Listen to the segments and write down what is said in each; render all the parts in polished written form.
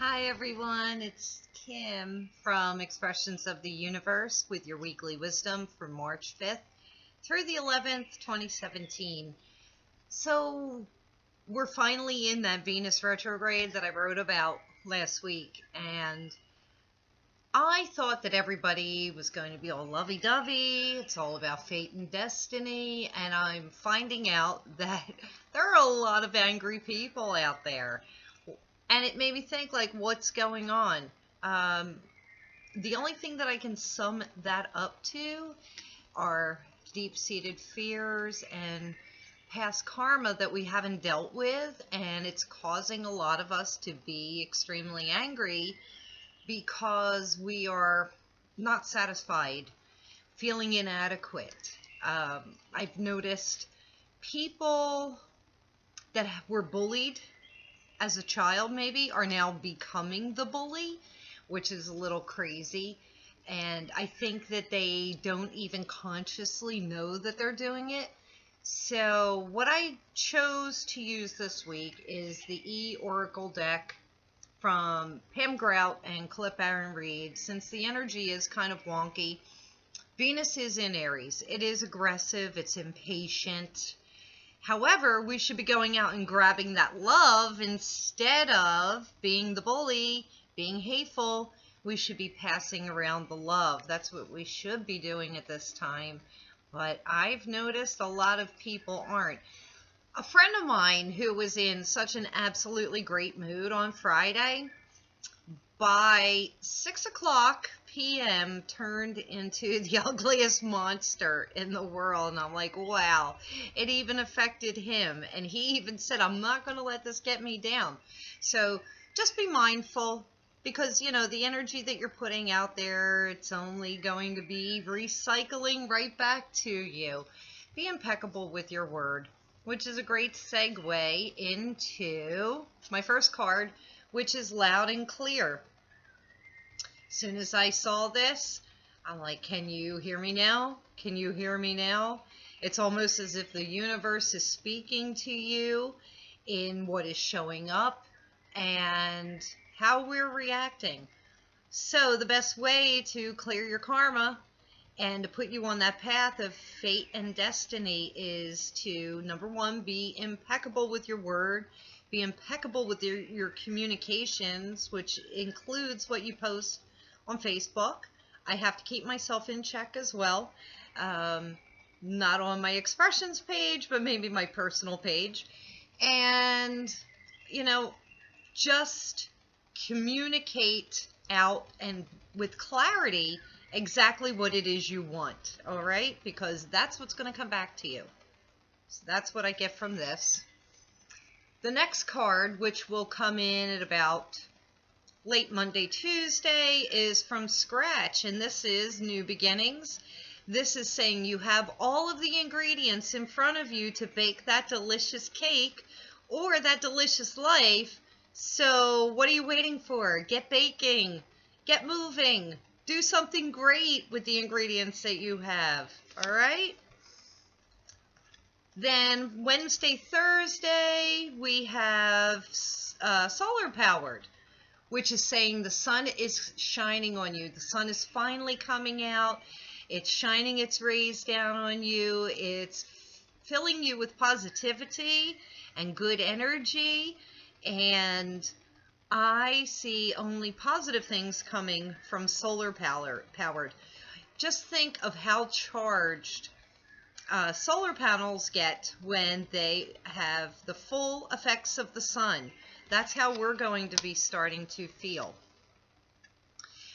Hi everyone, it's Kim from Expressions of the Universe with your weekly wisdom for March 5th through the 11th, 2017. So we're finally in that Venus retrograde that I wrote about last week, and I thought that everybody was going to be all lovey-dovey. It's all about fate and destiny, and I'm finding out that there are a lot of angry people out there. And it made me think, like, what's going on? The only thing that I can sum that up to are deep-seated fears and past karma that we haven't dealt with, and it's causing a lot of us to be extremely angry because we are not satisfied, feeling inadequate. I've noticed people that were bullied as a child maybe are now becoming the bully, which is a little crazy. And I think that they don't even consciously know that they're doing it. So what I chose to use this week is the E-Oracle deck from Pam Grout and Clip Aaron Reed. Since the energy is kind of wonky, Venus is in Aries. It is aggressive, it's impatient. However, we should be going out and grabbing that love instead of being the bully, being hateful. We should be passing around the love. That's what we should be doing at this time. But I've noticed a lot of people aren't. A friend of mine who was in such an absolutely great mood on Friday, by 6:00 p.m. turned into the ugliest monster in the world. And I'm like, wow, it even affected him. And he even said, I'm not going to let this get me down. So just be mindful, because, you know, the energy that you're putting out there, it's only going to be recycling right back to you. Be impeccable with your word, which is a great segue into my first card, which is loud and clear. As soon as I saw this, I'm like, can you hear me now? Can you hear me now? It's almost as if the universe is speaking to you in what is showing up and how we're reacting. So the best way to clear your karma and to put you on that path of fate and destiny is to, number one, be impeccable with your word. Be impeccable with your communications, which includes what you post on Facebook. I have to keep myself in check as well. Not on my expressions page, but maybe my personal page. And, you know, just communicate out and with clarity exactly what it is you want, all right? Because that's what's going to come back to you. So that's what I get from this. The next card, which will come in at about late Monday, Tuesday, is from Scratch, and this is New Beginnings. This is saying you have all of the ingredients in front of you to bake that delicious cake or that delicious life. So what are you waiting for? Get baking, get moving, do something great with the ingredients that you have, all right? Then Wednesday, Thursday, we have solar powered, which is saying the sun is shining on you. The sun is finally coming out. It's shining its rays down on you. It's filling you with positivity and good energy. And I see only positive things coming from solar powered. Just think of how charged solar panels get when they have the full effects of the sun. That's how we're going to be starting to feel.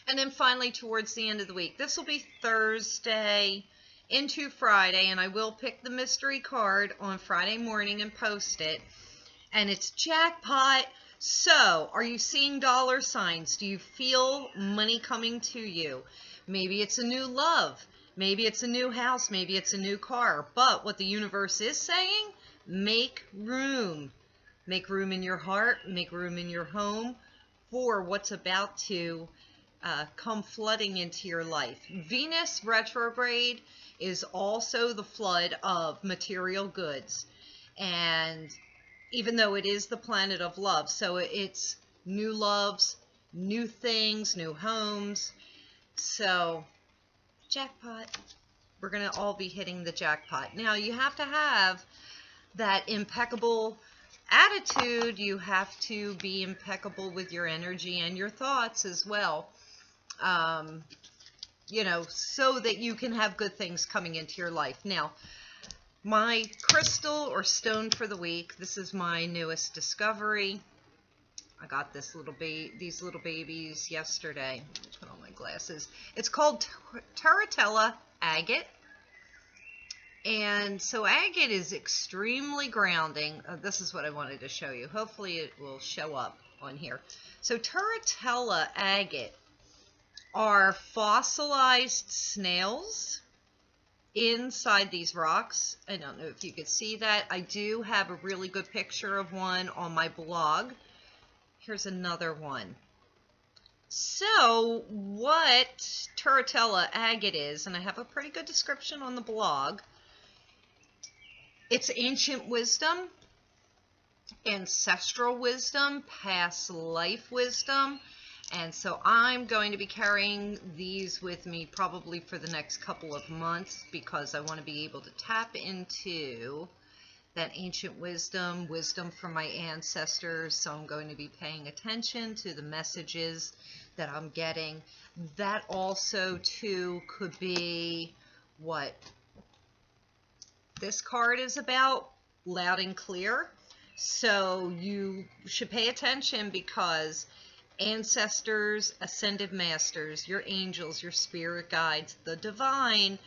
And then finally, towards the end of the week, this will be Thursday into Friday, and I will pick the mystery card on Friday morning and post it. And it's jackpot. So, are you seeing dollar signs? Do you feel money coming to you? Maybe it's a new love. Maybe it's a new house. Maybe it's a new car. But what the universe is saying, make room. Make room in your heart. Make room in your home for what's about to come flooding into your life. Venus retrograde is also the flood of material goods. And even though it is the planet of love, so it's new loves, new things, new homes. So, jackpot. We're going to all be hitting the jackpot. Now, you have to have that impeccable attitude. You have to be impeccable with your energy and your thoughts as well. You know, so that you can have good things coming into your life. Now, my crystal or stone for the week, this is my newest discovery. I got these little babies yesterday. Put on my glasses. It's called Turritella agate. And so agate is extremely grounding. This is what I wanted to show you. Hopefully it will show up on here. So Turritella agate are fossilized snails inside these rocks. I don't know if you could see that. I do have a really good picture of one on my blog. Here's another one. So what Turritella agate is, and I have a pretty good description on the blog, it's ancient wisdom, ancestral wisdom, past life wisdom. And so I'm going to be carrying these with me probably for the next couple of months because I want to be able to tap into that ancient wisdom, wisdom from my ancestors. So I'm going to be paying attention to the messages that I'm getting. That also too could be what this card is about, loud and clear. So you should pay attention because ancestors, ascended masters, your angels, your spirit guides, the divine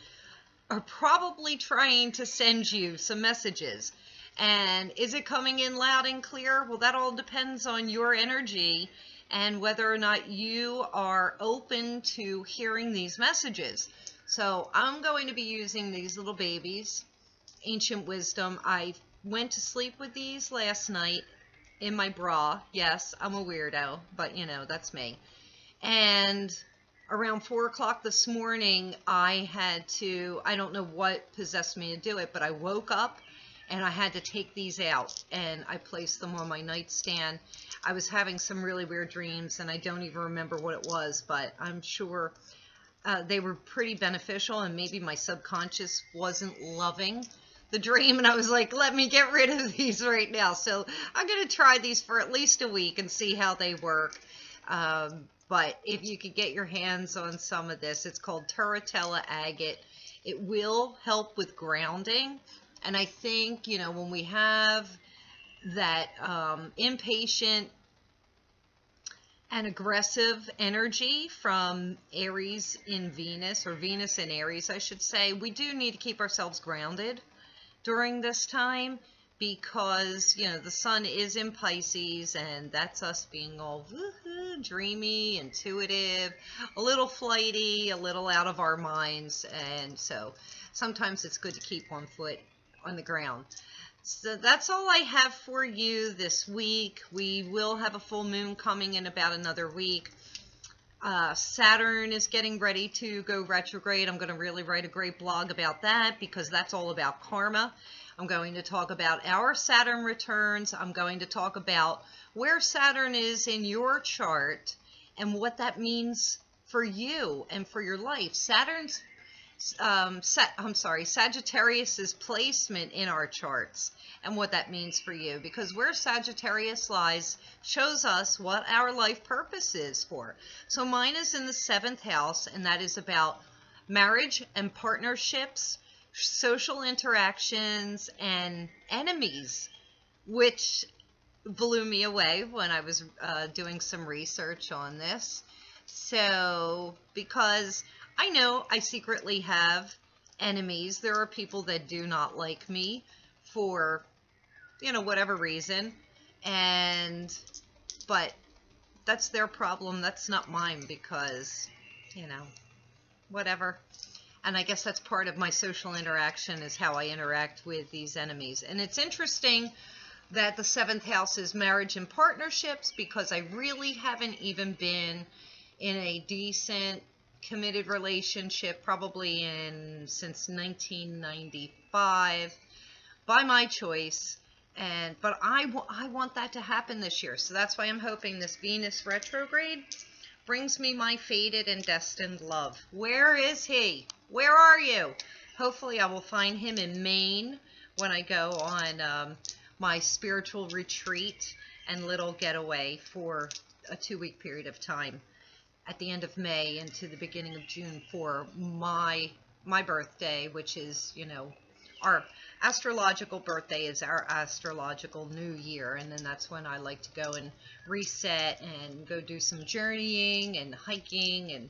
are probably trying to send you some messages. And is it coming in loud and clear? Well, that all depends on your energy and whether or not you are open to hearing these messages. So I'm going to be using these little babies, ancient wisdom. I went to sleep with these last night in my bra. Yes, I'm a weirdo, but you know, that's me. And around 4 o'clock this morning, I don't know what possessed me to do it, but I woke up and I had to take these out and I placed them on my nightstand. I was having some really weird dreams and I don't even remember what it was, but I'm sure they were pretty beneficial and maybe my subconscious wasn't loving the dream, and I was like, let me get rid of these right now. So I'm going to try these for at least a week and see how they work. But if you could get your hands on some of this, it's called Turritella agate. It will help with grounding. And I think, you know, when we have that impatient and aggressive energy from Aries in Venus, or Venus in Aries, I should say, we do need to keep ourselves grounded during this time because, you know, the sun is in Pisces and that's us being all woohoo, dreamy, intuitive, a little flighty, a little out of our minds. And so sometimes it's good to keep one foot on the ground. So that's all I have for you this week. We will have a full moon coming in about another week. Saturn is getting ready to go retrograde. I'm going to really write a great blog about that because that's all about karma. I'm going to talk about our Saturn returns. I'm going to talk about where Saturn is in your chart and what that means for you and for your life. Sagittarius's placement in our charts and what that means for you, because where Sagittarius lies shows us what our life purpose is for. So mine is in the 7th house, and that is about marriage and partnerships, social interactions, and enemies, which blew me away when I was doing some research on this. So, because I know I secretly have enemies. There are people that do not like me for, you know, whatever reason. But that's their problem. That's not mine because, you know, whatever. And I guess that's part of my social interaction is how I interact with these enemies. And it's interesting that the 7th house is marriage and partnerships because I really haven't even been in a decent committed relationship probably since 1995 by my choice, But I want that to happen this year. So that's why I'm hoping this Venus retrograde brings me my fated and destined love. Where is he? Where are you? Hopefully I will find him in Maine when I go on my spiritual retreat and little getaway for a 2-week period of time at the end of May into the beginning of June for my birthday, which is, our astrological birthday is our astrological new year. And then that's when I like to go and reset and go do some journeying and hiking and,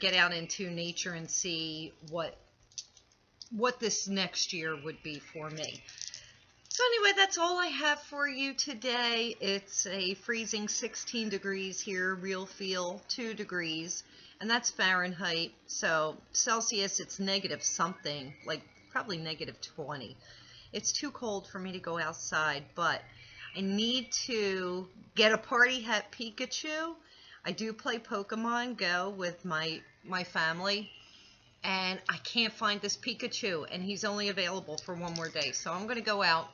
get out into nature and see what this next year would be for me. So anyway, that's all I have for you today. It's a freezing 16 degrees here, real feel 2 degrees, and that's Fahrenheit. So Celsius, it's negative something, like probably negative 20. It's too cold for me to go outside, but I need to get a party hat Pikachu. I do play Pokemon Go with my family, and I can't find this Pikachu, and he's only available for one more day. So I'm going to go out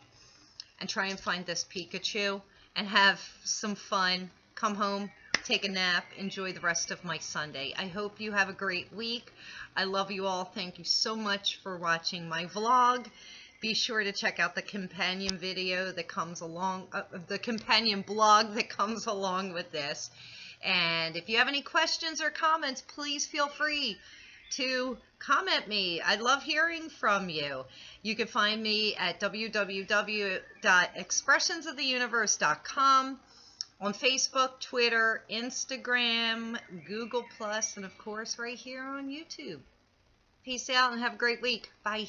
and try and find this Pikachu and have some fun, come home, take a nap, enjoy the rest of my Sunday. I hope you have a great week. I love you all. Thank you so much for watching my vlog. Be sure to check out the companion video that comes along, the companion blog that comes along with this. And if you have any questions or comments, please feel free to comment me. I love hearing from you. You can find me at www.expressionsoftheuniverse.com, on Facebook, Twitter, Instagram, Google+, and of course right here on YouTube. Peace out and have a great week. Bye.